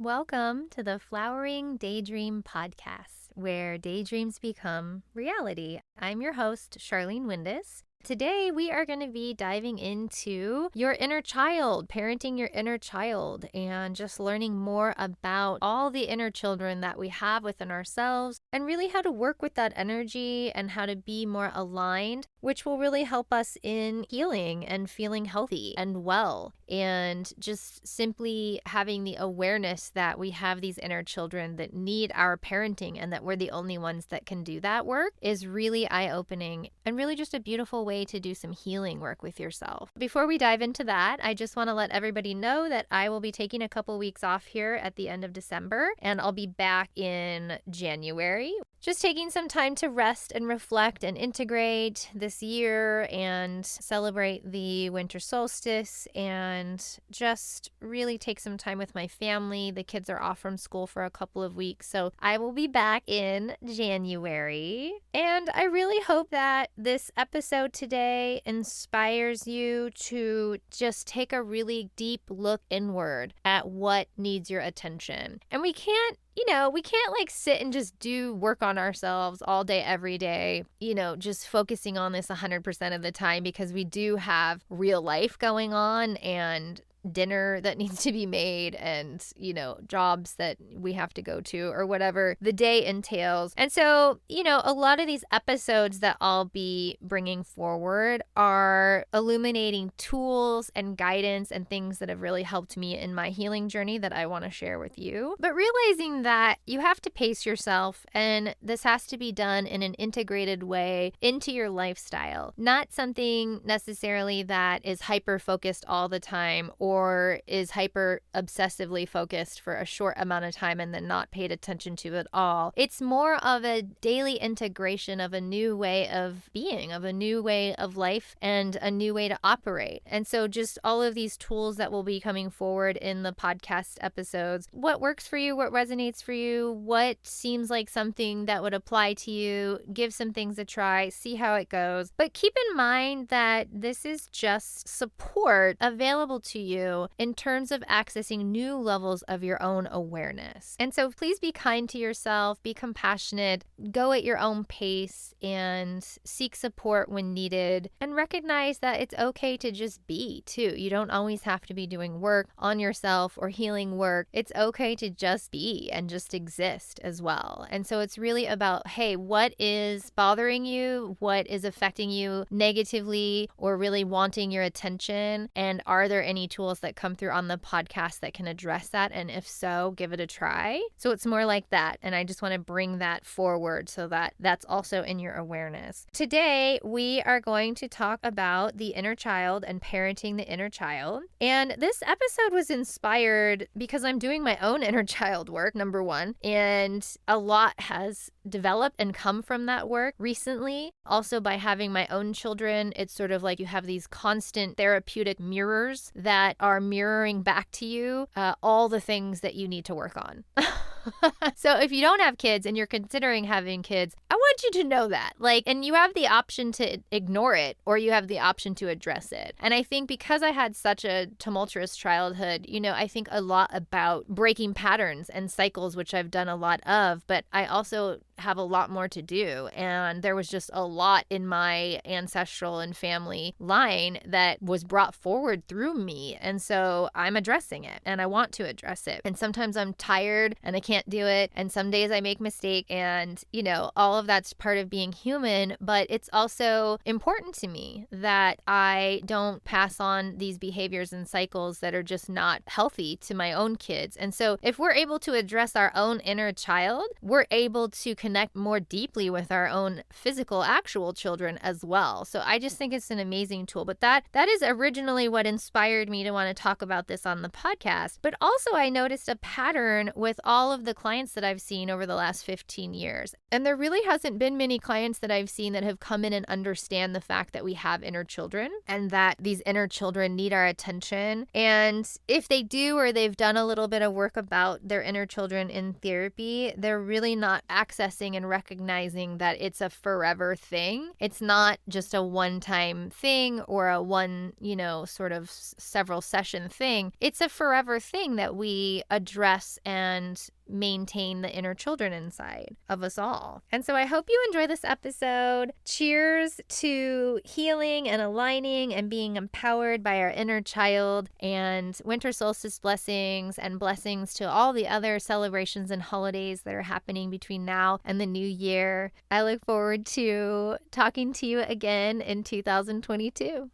Welcome to the Flowering Daydream Podcast, where daydreams become reality. I'm your host, Charlene Windus. Today, we are going to be diving into your inner child, parenting your inner child, and just learning more about all the inner children that we have within ourselves and really how to work with that energy and how to be more aligned, which will really help us in healing and feeling healthy and well, and just simply having the awareness that we have these inner children that need our parenting and that we're the only ones that can do that work is really eye-opening and really just a beautiful way to do some healing work with yourself. Before we dive into that, I just want to let everybody know that I will be taking a couple weeks off here at the end of December, and I'll be back in January. Just taking some time to rest and reflect and integrate this year and celebrate the winter solstice and just really take some time with my family. The kids are off from school for a couple of weeks, so I will be back in January. And I really hope that this episode today inspires you to just take a really deep look inward at what needs your attention. And we can't like sit and just do work on ourselves all day, every day, just focusing on this 100% of the time, because we do have real life going on and dinner that needs to be made and, jobs that we have to go to or whatever the day entails. And so, a lot of these episodes that I'll be bringing forward are illuminating tools and guidance and things that have really helped me in my healing journey that I want to share with you. But realizing that you have to pace yourself, and this has to be done in an integrated way into your lifestyle, not something necessarily that is hyper focused all the time or is hyper obsessively focused for a short amount of time and then not paid attention to at all. It's more of a daily integration of a new way of being, of a new way of life, and a new way to operate. And so just all of these tools that will be coming forward in the podcast episodes, what works for you, what resonates for you, what seems like something that would apply to you, give some things a try, see how it goes. But keep in mind that this is just support available to you in terms of accessing new levels of your own awareness. And so please be kind to yourself, be compassionate, go at your own pace, and seek support when needed, and recognize that it's okay to just be too. You don't always have to be doing work on yourself or healing work. It's okay to just be and just exist as well. And so it's really about, hey, what is bothering you? What is affecting you negatively or really wanting your attention? And are there any tools that come through on the podcast that can address that? And if so, give it a try. So it's more like that. And I just want to bring that forward so that that's also in your awareness. Today, we are going to talk about the inner child and parenting the inner child. And this episode was inspired because I'm doing my own inner child work, number one, and a lot has developed and come from that work recently. Also, by having my own children, it's sort of like you have these constant therapeutic mirrors that are mirroring back to you all the things that you need to work on. So if you don't have kids and you're considering having kids, I want you to know that. And you have the option to ignore it or you have the option to address it. And I think because I had such a tumultuous childhood, I think a lot about breaking patterns and cycles, which I've done a lot of, but I also have a lot more to do. And there was just a lot in my ancestral and family line that was brought forward through me. And so I'm addressing it and I want to address it. And sometimes I'm tired and I can't do it. And some days I make mistakes and, all of that's part of being human. But it's also important to me that I don't pass on these behaviors and cycles that are just not healthy to my own kids. And so if we're able to address our own inner child, we're able to connect more deeply with our own physical, actual children as well. So I just think it's an amazing tool. But that is originally what inspired me to want to talk about this on the podcast. But also I noticed a pattern with all of the clients that I've seen over the last 15 years. And there really hasn't haven't been many clients that I've seen that have come in and understand the fact that we have inner children and that these inner children need our attention. And if they do, or they've done a little bit of work about their inner children in therapy, they're really not accessing and recognizing that it's a forever thing. It's not just a one-time thing or a one, sort of several session thing. It's a forever thing that we address and maintain the inner children inside of us all. And so I hope you enjoy this episode. Cheers to healing and aligning and being empowered by our inner child, and winter solstice blessings and blessings to all the other celebrations and holidays that are happening between now and the new year. I look forward to talking to you again in 2022.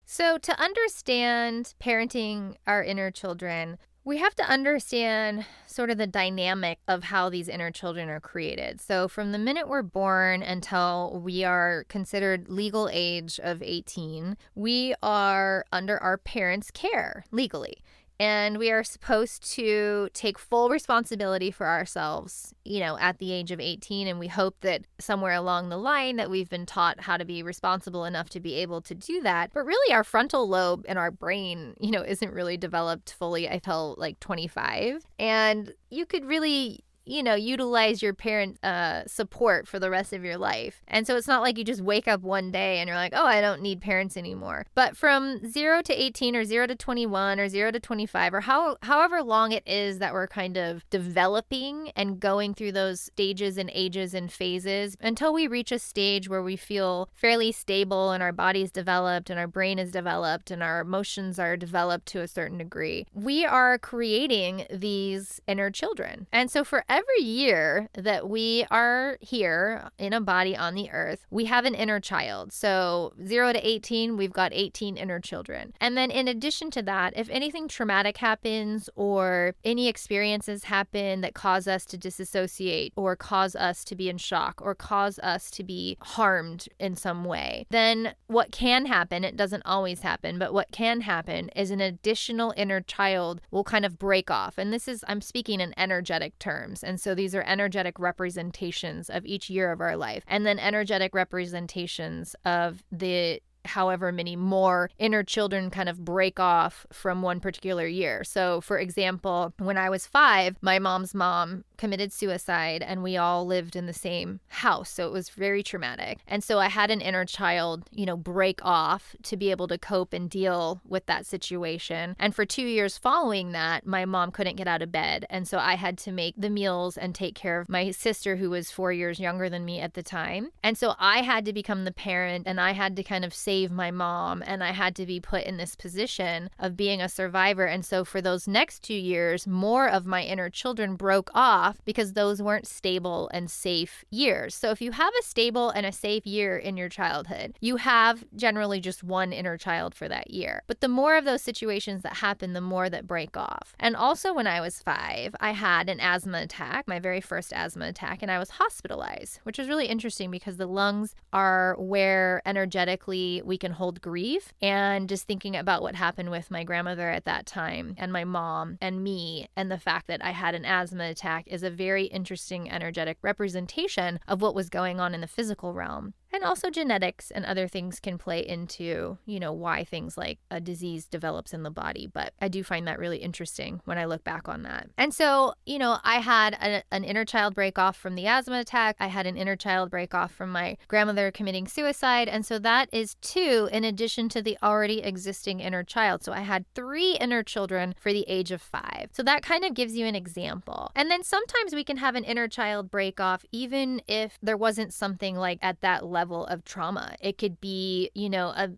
So to understand parenting our inner children, we have to understand sort of the dynamic of how these inner children are created. So from the minute we're born until we are considered legal age of 18, we are under our parents' care legally. And we are supposed to take full responsibility for ourselves, at the age of 18. And we hope that somewhere along the line that we've been taught how to be responsible enough to be able to do that. But really our frontal lobe in our brain, isn't really developed fully until like 25. And you could really utilize your parent support for the rest of your life. And so it's not like you just wake up one day and you're like, oh, I don't need parents anymore. But from 0 to 18 or 0 to 21 or 0 to 25 or however long it is that we're kind of developing and going through those stages and ages and phases until we reach a stage where we feel fairly stable and our body's developed and our brain is developed and our emotions are developed to a certain degree, we are creating these inner children. And so for every year that we are here in a body on the earth, we have an inner child. So 0 to 18, we've got 18 inner children. And then in addition to that, if anything traumatic happens or any experiences happen that cause us to disassociate or cause us to be in shock or cause us to be harmed in some way, then what can happen, it doesn't always happen, but what can happen is an additional inner child will kind of break off. And I'm speaking in energetic terms. And so these are energetic representations of each year of our life, and then energetic representations of the however many more inner children kind of break off from one particular year. So for example, when I was 5, my mom's mom committed suicide and we all lived in the same house. So it was very traumatic. And so I had an inner child, break off to be able to cope and deal with that situation. And for 2 years following that, my mom couldn't get out of bed. And so I had to make the meals and take care of my sister, who was 4 years younger than me at the time. And so I had to become the parent, and I had to kind of save my mom, and I had to be put in this position of being a survivor. And so for those next 2 years, more of my inner children broke off because those weren't stable and safe years. So if you have a stable and a safe year in your childhood, you have generally just one inner child for that year. But the more of those situations that happen, the more that break off. And also when I was 5, I had an asthma attack, my very first asthma attack, and I was hospitalized, which was really interesting because the lungs are where energetically we can hold grief. And just thinking about what happened with my grandmother at that time and my mom and me, and the fact that I had an asthma attack is a very interesting energetic representation of what was going on in the physical realm. And also genetics and other things can play into, why things like a disease develops in the body. But I do find that really interesting when I look back on that. And so, I had an inner child break off from the asthma attack. I had an inner child break off from my grandmother committing suicide. And so that is 2 in addition to the already existing inner child. So I had 3 inner children for the age of 5. So that kind of gives you an example. And then sometimes we can have an inner child break off even if there wasn't something like at that level of trauma. It could be,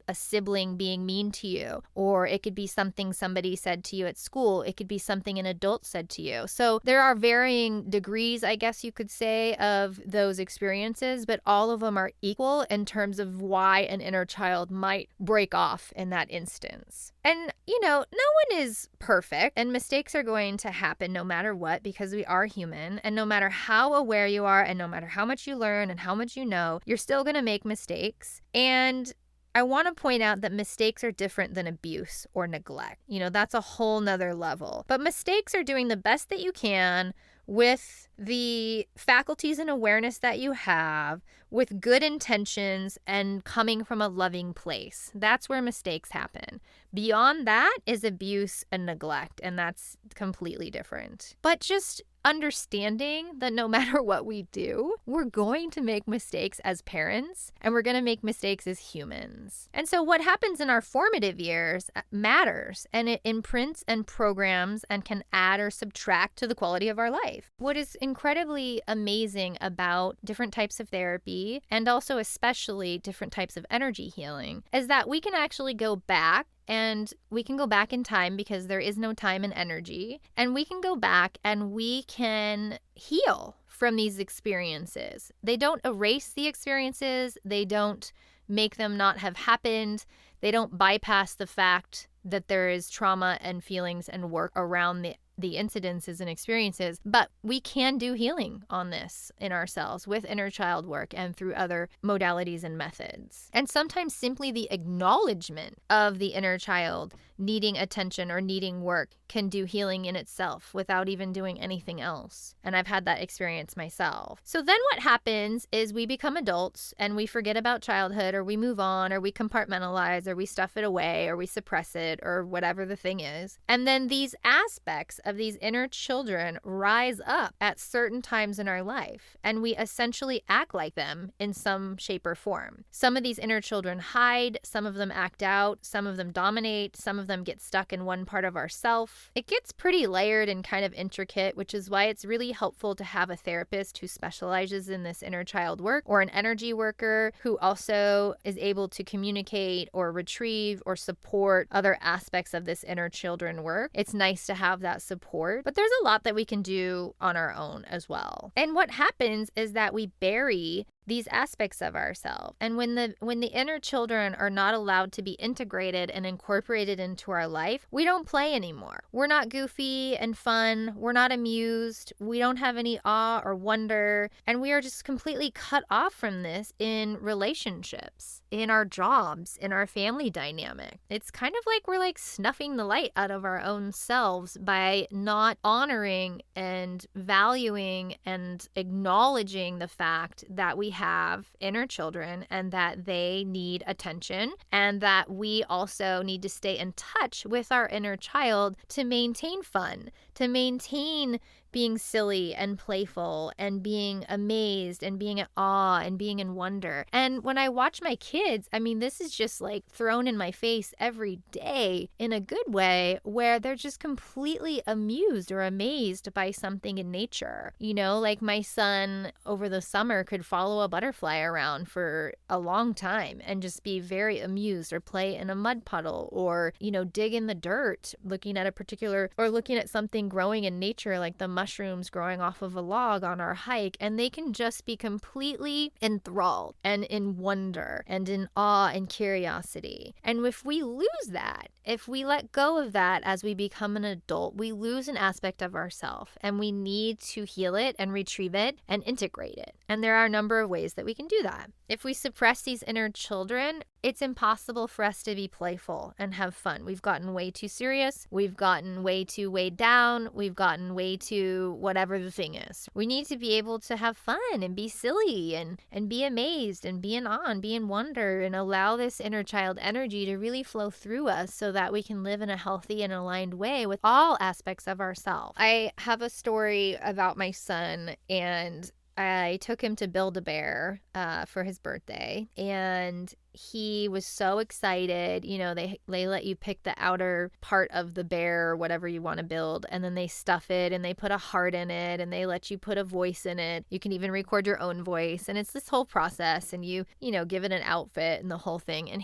a sibling being mean to you, or it could be something somebody said to you at school. It could be something an adult said to you. So there are varying degrees, I guess you could say, of those experiences, but all of them are equal in terms of why an inner child might break off in that instance. And, no one is perfect, and mistakes are going to happen no matter what, because we are human. And no matter how aware you are, and no matter how much you learn and how much you know, you're still going to make mistakes. And I want to point out that mistakes are different than abuse or neglect. That's a whole nother level. But mistakes are doing the best that you can with the faculties and awareness that you have, with good intentions and coming from a loving place. That's where mistakes happen. Beyond that is abuse and neglect, and that's completely different. But just understanding that no matter what we do, we're going to make mistakes as parents, and we're going to make mistakes as humans. And so what happens in our formative years matters, and it imprints and programs and can add or subtract to the quality of our life. What is incredibly amazing about different types of therapy, and also especially different types of energy healing, is that we can actually go back, and we can go back in time because there is no time and energy. And we can go back and we can heal from these experiences. They don't erase the experiences. They don't make them not have happened. They don't bypass the fact that there is trauma and feelings and work around the incidences and experiences, but we can do healing on this in ourselves with inner child work and through other modalities and methods. And sometimes simply the acknowledgement of the inner child needing attention or needing work can do healing in itself without even doing anything else. And I've had that experience myself. So then what happens is we become adults and we forget about childhood, or we move on, or we compartmentalize, or we stuff it away, or we suppress it, or whatever the thing is. And then these aspects of these inner children rise up at certain times in our life, and we essentially act like them in some shape or form. Some of these inner children hide, some of them act out, some of them dominate, some of them get stuck in one part of ourself. It gets pretty layered and kind of intricate, which is why it's really helpful to have a therapist who specializes in this inner child work, or an energy worker who also is able to communicate or retrieve or support other aspects of this inner children work. It's nice to have that support, but there's a lot that we can do on our own as well. And what happens is that we bury these aspects of ourselves. And when the inner children are not allowed to be integrated and incorporated into our life, we don't play anymore. We're not goofy and fun. We're not amused. We don't have any awe or wonder. And we are just completely cut off from this in relationships, in our jobs, in our family dynamic. It's kind of like we're like snuffing the light out of our own selves by not honoring and valuing and acknowledging the fact that we have inner children and that they need attention, and that we also need to stay in touch with our inner child to maintain fun, to maintain being silly and playful and being amazed and being at awe and being in wonder. And when I watch my kids, I mean, this is just like thrown in my face every day in a good way, where they're just completely amused or amazed by something in nature. Like my son over the summer could follow a butterfly around for a long time and just be very amused, or play in a mud puddle, or, dig in the dirt, looking at something growing in nature, like the mushrooms growing off of a log on our hike, and they can just be completely enthralled and in wonder and in awe and curiosity. And if we lose that, if we let go of that as we become an adult, we lose an aspect of ourselves, and we need to heal it and retrieve it and integrate it. And there are a number of ways that we can do that. If we suppress these inner children, it's impossible for us to be playful and have fun. We've gotten way too serious. We've gotten way too weighed down. We've gotten way too whatever the thing is. We need to be able to have fun and be silly and be amazed and be in awe and be in wonder, and allow this inner child energy to really flow through us so that we can live in a healthy and aligned way with all aspects of ourselves. I have a story about my son, and I took him to Build-A-Bear for his birthday, and he was so excited. They let you pick the outer part of the bear or whatever you want to build, and then they stuff it and they put a heart in it, and they let you put a voice in it. You can even record your own voice, and it's this whole process, and you give it an outfit and the whole thing. And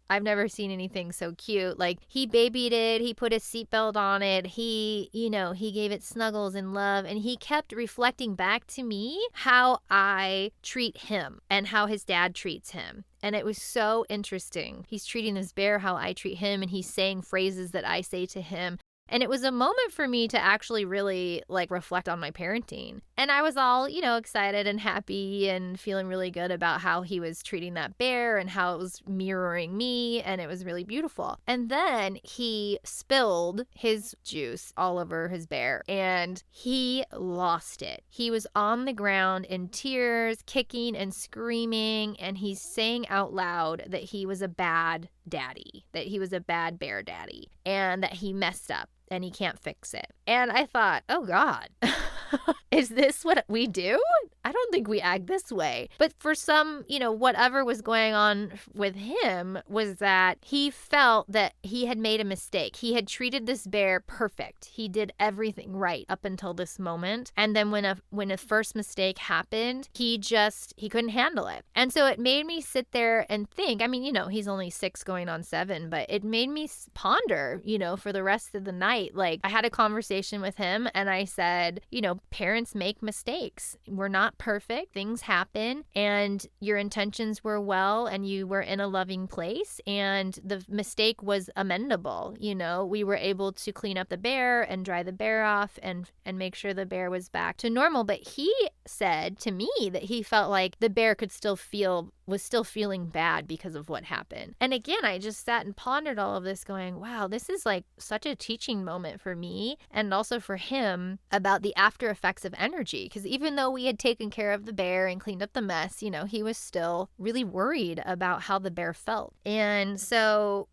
I've never seen anything so cute. Like, he babied it, he put a seatbelt on it, he gave it snuggles and love, and he kept reflecting back to me how I treat him and how his dad treats him. And it was so interesting. He's treating this bear how I treat him, and he's saying phrases that I say to him. And it was a moment for me to actually really like reflect on my parenting. And I was all, excited and happy and feeling really good about how he was treating that bear and how it was mirroring me. And it was really beautiful. And then he spilled his juice all over his bear and he lost it. He was on the ground in tears, kicking and screaming. And he's saying out loud that he was a bad daddy, that he was a bad bear daddy, and that he messed up and he can't fix it. And I thought, oh God, is this what we do? I don't think we act this way. But for some, whatever was going on with him was that he felt that he had made a mistake. He had treated this bear perfect. He did everything right up until this moment. And then when a first mistake happened, he couldn't handle it. And so it made me sit there and think, he's only 6 going on 7, but it made me ponder, for the rest of the night. Like I had a conversation with him and I said, parents make mistakes. We're not perfect. Things happen and your intentions were well and you were in a loving place and the mistake was amendable. We were able to clean up the bear and dry the bear off and make sure the bear was back to normal. But he said to me that he felt like the bear was still feeling bad because of what happened. And again, I just sat and pondered all of this going, wow, this is like such a teaching moment for me and also for him about the after effects of energy. Because even though we had taken care of the bear and cleaned up the mess, he was still really worried about how the bear felt. And so,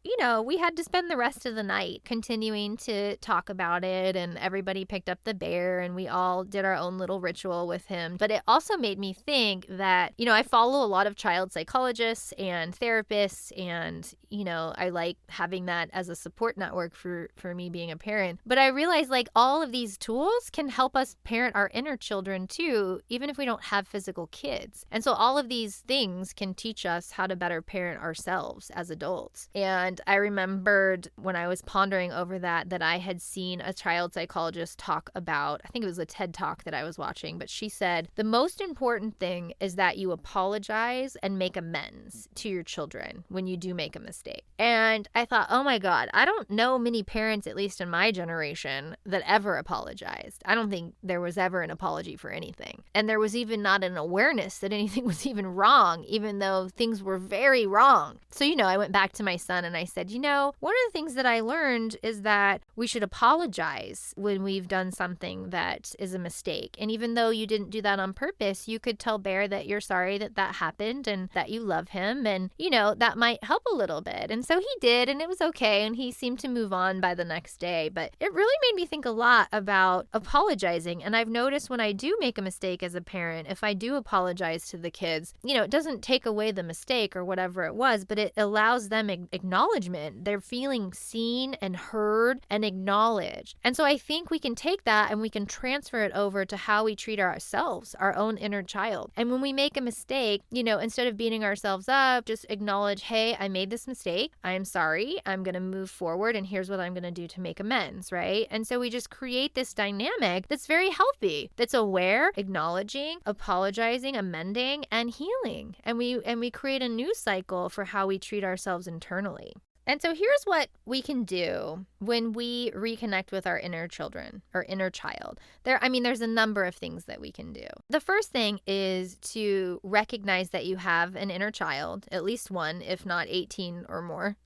we had to spend the rest of the night continuing to talk about it and everybody picked up the bear and we all did our own little ritual with him. But it also made me think that, I follow a lot of child psychologists and therapists and, I like having that as a support network for me being a parent. But I realized like all of these tools can help us parent our inner children too, even if we don't have physical kids. And so all of these things can teach us how to better parent ourselves as adults. And I remembered when I was pondering over that I had seen a child psychologist talk about, I think it was a TED Talk that I was watching, but she said, the most important thing is that you apologize and make amends to your children when you do make a mistake. And I thought, oh my God, I don't know many parents, at least in my generation, that ever apologized. I don't think there was ever an apology for anything. And there was even not an awareness that anything was even wrong, even though things were very wrong. So, I went back to my son and I said, one of the things that I learned is that we should apologize when we've done something that is a mistake. And even though you didn't do that on purpose, you could tell Bear that you're sorry that happened and that you love him. And, that might help a little bit. And so he did, and it was okay. And he seemed to move on by the next day. But it really made me think a lot about apologizing. And I've noticed when I do make a mistake as a parent, if I do apologize to the kids, it doesn't take away the mistake or whatever it was, but it allows them acknowledgement. They're feeling seen and heard and acknowledged. And so I think we can take that and we can transfer it over to how we treat ourselves, our own inner child. And when we make a mistake, instead of beating ourselves up, just acknowledge, hey, I made this mistake. I am sorry. I'm going to move forward and here's what I'm going to do to make amends, right? And so we just create this dynamic that's very healthy, that's aware, acknowledging, apologizing, amending, and healing. And we create a new cycle for how we treat ourselves internally. And so here's what we can do when we reconnect with our inner children or inner child. There's a number of things that we can do. The first thing is to recognize that you have an inner child, at least one, if not 18 or more.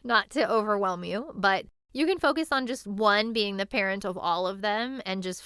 Not to overwhelm you, but you can focus on just one being the parent of all of them and just,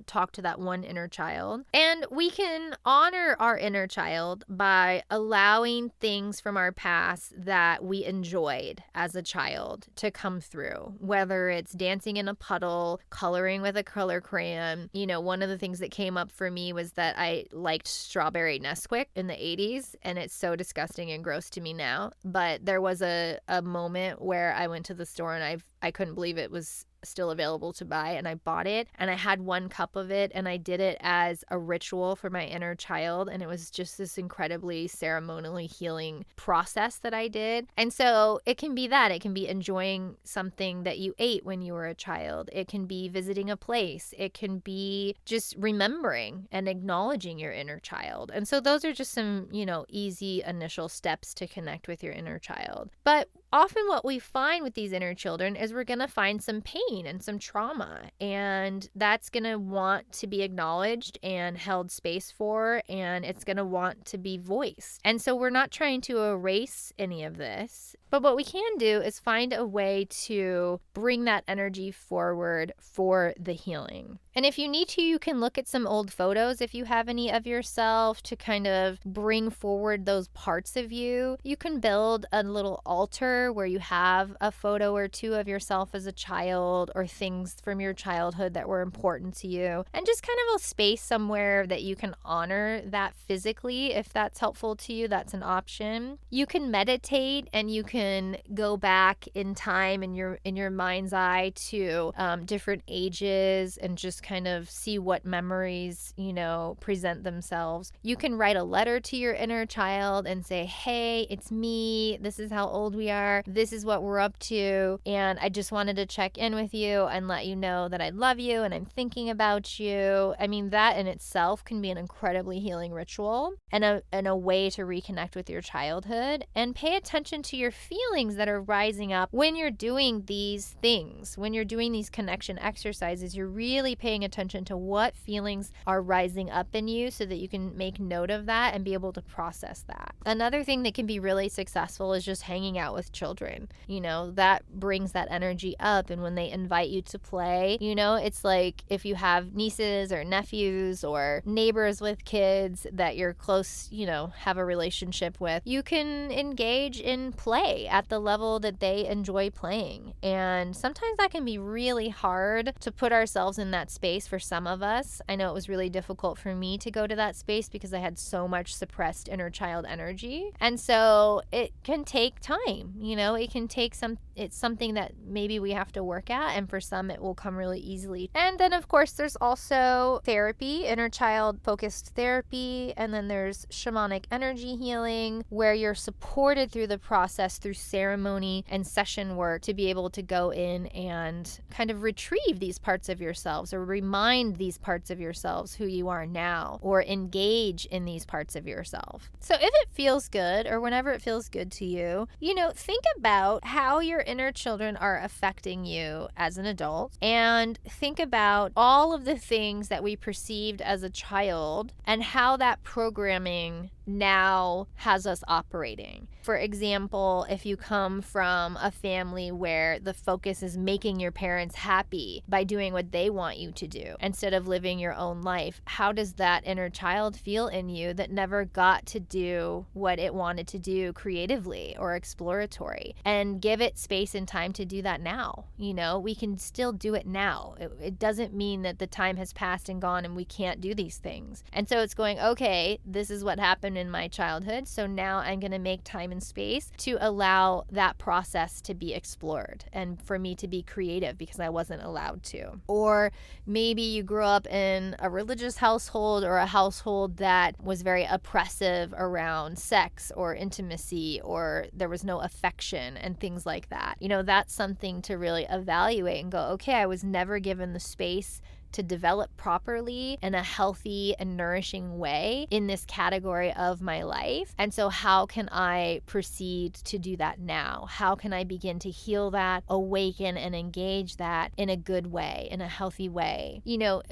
talk to that one inner child. And we can honor our inner child by allowing things from our past that we enjoyed as a child to come through, whether it's dancing in a puddle, coloring with a color crayon. One of the things that came up for me was that I liked strawberry Nesquik in the 80s, and it's so disgusting and gross to me now. But there was a moment where I went to the store and I couldn't believe it was still available to buy, and I bought it and I had 1 cup of it and I did it as a ritual for my inner child, and it was just this incredibly ceremonially healing process that I did. And so it can be that. It can be enjoying something that you ate when you were a child. It can be visiting a place. It can be just remembering and acknowledging your inner child. And so those are just some, easy initial steps to connect with your inner child. But often what we find with these inner children is we're going to find some pain and some trauma, and that's going to want to be acknowledged and held space for, and it's going to want to be voiced. And so we're not trying to erase any of this, but what we can do is find a way to bring that energy forward for the healing. And if you need to, you can look at some old photos if you have any of yourself to kind of bring forward those parts of you. You can build a little altar where you have a photo or two of yourself as a child or things from your childhood that were important to you, and just kind of a space somewhere that you can honor that physically. If that's helpful to you, that's an option. You can meditate and you can go back in time in your mind's eye to different ages and just kind of see what memories, present themselves. You can write a letter to your inner child and say, hey, it's me. This is how old we are. This is what we're up to. And I just wanted to check in with you and let you know that I love you and I'm thinking about you. I mean, that in itself can be an incredibly healing ritual and a way to reconnect with your childhood. And pay attention to your feelings that are rising up when you're doing these things. When you're doing these connection exercises, you're really paying attention to what feelings are rising up in you so that you can make note of that and be able to process that. Another thing that can be really successful is just hanging out with children. That brings that energy up. And when they invite you to play, it's like if you have nieces or nephews or neighbors with kids that you're close, have a relationship with, you can engage in play at the level that they enjoy playing. And sometimes that can be really hard to put ourselves in that space for some of us. I know it was really difficult for me to go to that space because I had so much suppressed inner child energy. And so it can take time, it can take it's something that maybe we have to work at, and for some it will come really easily. And then of course there's also therapy, inner child focused therapy, and then there's shamanic energy healing where you're supported through the process through ceremony and session work to be able to go in and kind of retrieve these parts of yourselves or remind these parts of yourselves who you are now, or engage in these parts of yourself. So if it feels good, or whenever it feels good to you, think about how your inner children are affecting you as an adult, and think about all of the things that we perceived as a child and how that programming now has us operating. For example, if you come from a family where the focus is making your parents happy by doing what they want you to do instead of living your own life, how does that inner child feel in you that never got to do what it wanted to do creatively or exploratory? And give it space and time to do that now. We can still do it now. It doesn't mean that the time has passed and gone and we can't do these things. And so it's going, okay, this is what happened in my childhood, so now I'm going to make time and space to allow that process to be explored and for me to be creative because I wasn't allowed to. Or maybe you grew up in a religious household or a household that was very oppressive around sex or intimacy, or there was no affection and things like that. That's something to really evaluate and go, okay, I was never given the space to develop properly in a healthy and nourishing way in this category of my life. And so how can I proceed to do that now? How can I begin to heal that, awaken and engage that in a good way, in a healthy way?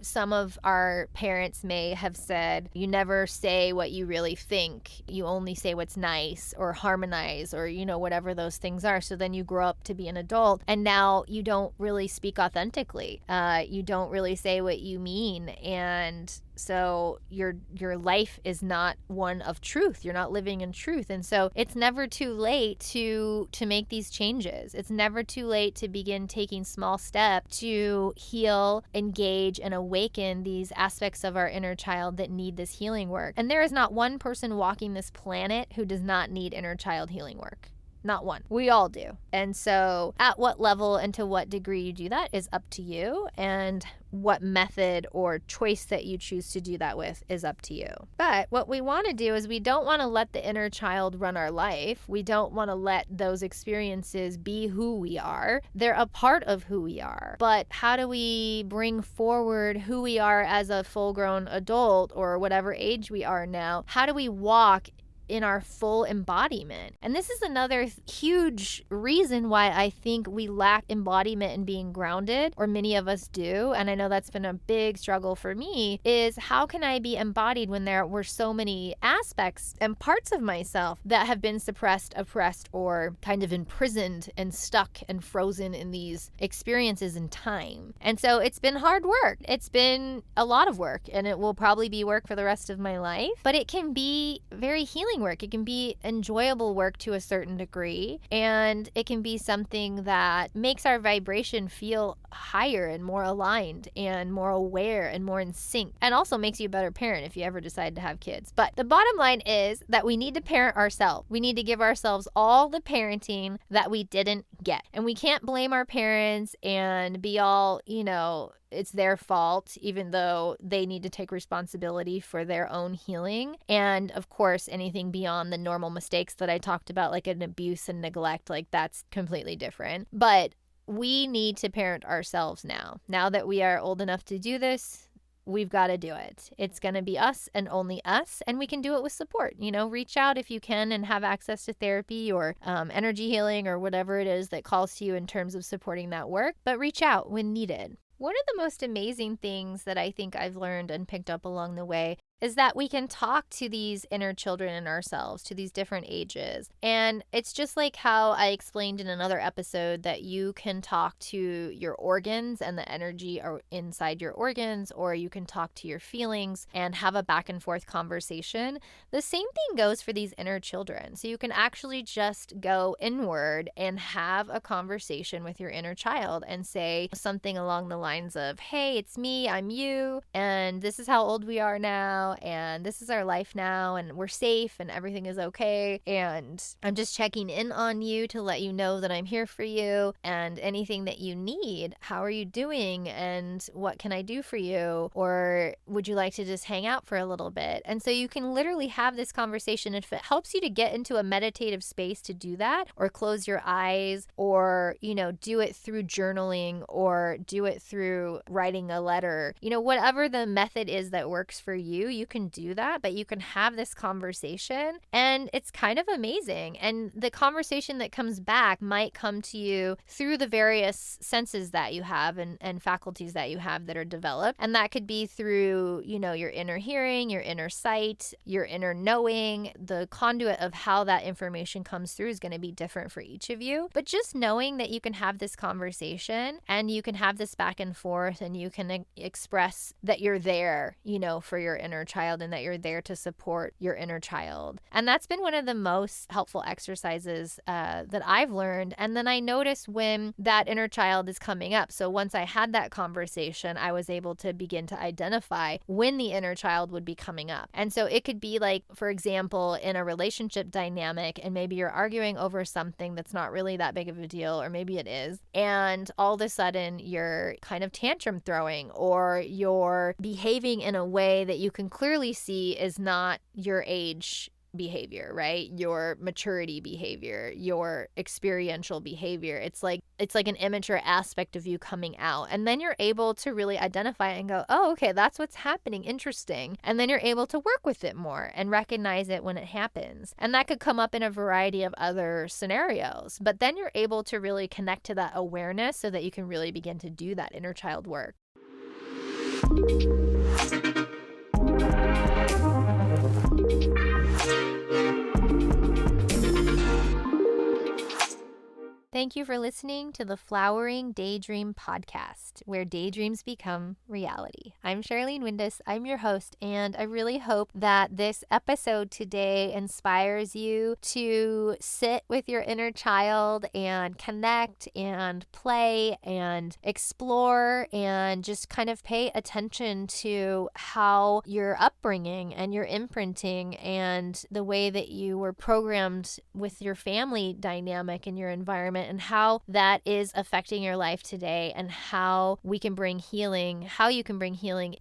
Some of our parents may have said, you never say what you really think. You only say what's nice or harmonize or, whatever those things are. So then you grow up to be an adult and now you don't really speak authentically. You don't really say what you mean, and so your life is not one of truth. You're not living in truth. And so it's never too late to make these changes. It's never too late to begin taking small steps to heal, engage, and awaken these aspects of our inner child that need this healing work. And there is not one person walking this planet who does not need inner child healing work. Not one. We all do. And so at what level and to what degree you do that is up to you, and what method or choice that you choose to do that with is up to you. But what we want to do is we don't want to let the inner child run our life. We don't want to let those experiences be who we are. They're a part of who we are. But how do we bring forward who we are as a full-grown adult or whatever age we are now? How do we walk in our full embodiment. And this is another huge reason why I think we lack embodiment in being grounded, or many of us do. And I know that's been a big struggle for me, is how can I be embodied when there were so many aspects and parts of myself that have been suppressed, oppressed, or kind of imprisoned and stuck and frozen in these experiences in time. And so it's been hard work. It's been a lot of work, and it will probably be work for the rest of my life, but it can be very healing work. It can be enjoyable work to a certain degree, and it can be something that makes our vibration feel higher and more aligned and more aware and more in sync, and also makes you a better parent if you ever decide to have kids. But the bottom line is that we need to parent ourselves. We need to give ourselves all the parenting that we didn't get. And we can't blame our parents and be all, it's their fault, even though they need to take responsibility for their own healing. And of course, anything beyond the normal mistakes that I talked about, like an abuse and neglect, like that's completely different. But we need to parent ourselves now. Now that we are old enough to do this, we've got to do it. It's going to be us and only us, and we can do it with support. Reach out if you can and have access to therapy or energy healing or whatever it is that calls to you in terms of supporting that work, but reach out when needed. One of the most amazing things that I think I've learned and picked up along the way is that we can talk to these inner children in ourselves, to these different ages. And it's just like how I explained in another episode that you can talk to your organs and the energy inside your organs, or you can talk to your feelings and have a back and forth conversation. The same thing goes for these inner children. So you can actually just go inward and have a conversation with your inner child and say something along the lines of, hey, it's me, I'm you, and this is how old we are now, and this is our life now, and we're safe and everything is okay, and I'm just checking in on you to let you know that I'm here for you, and anything that you need, how are you doing, and what can I do for you, or would you like to just hang out for a little bit? And so you can literally have this conversation. If it helps you to get into a meditative space to do that, or close your eyes, or do it through journaling, or do it through writing a letter, whatever the method is that works for you, you can do that. But you can have this conversation, and it's kind of amazing. And the conversation that comes back might come to you through the various senses that you have and faculties that you have that are developed. And that could be through, your inner hearing, your inner sight, your inner knowing. The conduit of how that information comes through is going to be different for each of you. But just knowing that you can have this conversation and you can have this back and forth, and you can express that you're there, for your inner child, and that you're there to support your inner child. And that's been one of the most helpful exercises that I've learned. And then I notice when that inner child is coming up. So once I had that conversation, I was able to begin to identify when the inner child would be coming up. And so it could be like, for example, in a relationship dynamic, and maybe you're arguing over something that's not really that big of a deal, or maybe it is, and all of a sudden you're kind of tantrum throwing, or you're behaving in a way that you can clearly see is not your age behavior, right? Your maturity behavior, your experiential behavior. It's like an immature aspect of you coming out. And then you're able to really identify it and go, oh, okay, that's what's happening. Interesting. And then you're able to work with it more and recognize it when it happens. And that could come up in a variety of other scenarios. But then you're able to really connect to that awareness so that you can really begin to do that inner child work. Thank you for listening to the Flowering Daydream podcast, where daydreams become reality. I'm Charlene Windus. I'm your host, and I really hope that this episode today inspires you to sit with your inner child and connect and play and explore and just kind of pay attention to how your upbringing and your imprinting and the way that you were programmed with your family dynamic and your environment and how that is affecting your life today, and how you can bring healing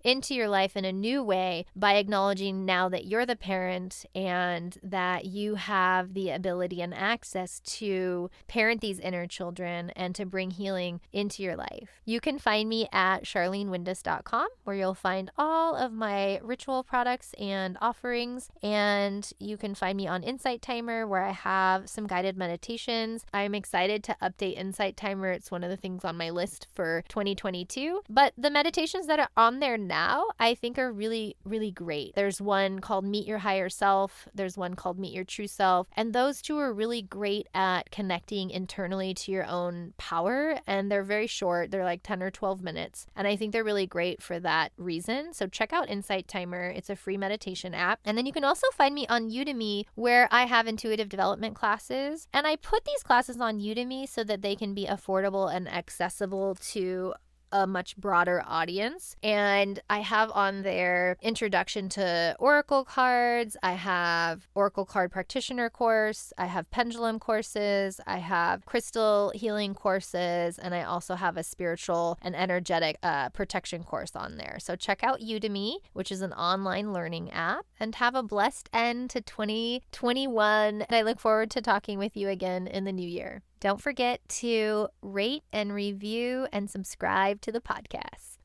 into your life in a new way by acknowledging now that you're the parent and that you have the ability and access to parent these inner children and to bring healing into your life. You can find me at charlenewindus.com, where you'll find all of my ritual products and offerings, and you can find me on Insight Timer, where I have some guided meditations. I'm excited to update Insight Timer. It's one of the things on my list for 2022, but the meditations that are on there now I think are really, really great. There's one called Meet Your Higher Self. There's one called Meet Your True Self. And those two are really great at connecting internally to your own power. And they're very short. They're like 10 or 12 minutes. And I think they're really great for that reason. So check out Insight Timer. It's a free meditation app. And then you can also find me on Udemy, where I have intuitive development classes. And I put these classes on Udemy so that they can be affordable and accessible to a much broader audience. And I have on there introduction to oracle cards. I have oracle card practitioner course. I have pendulum courses. I have crystal healing courses. And I also have a spiritual and energetic protection course on there. So check out Udemy, which is an online learning app, and have a blessed end to 2021. And I look forward to talking with you again in the new year. Don't forget to rate and review and subscribe to the podcast.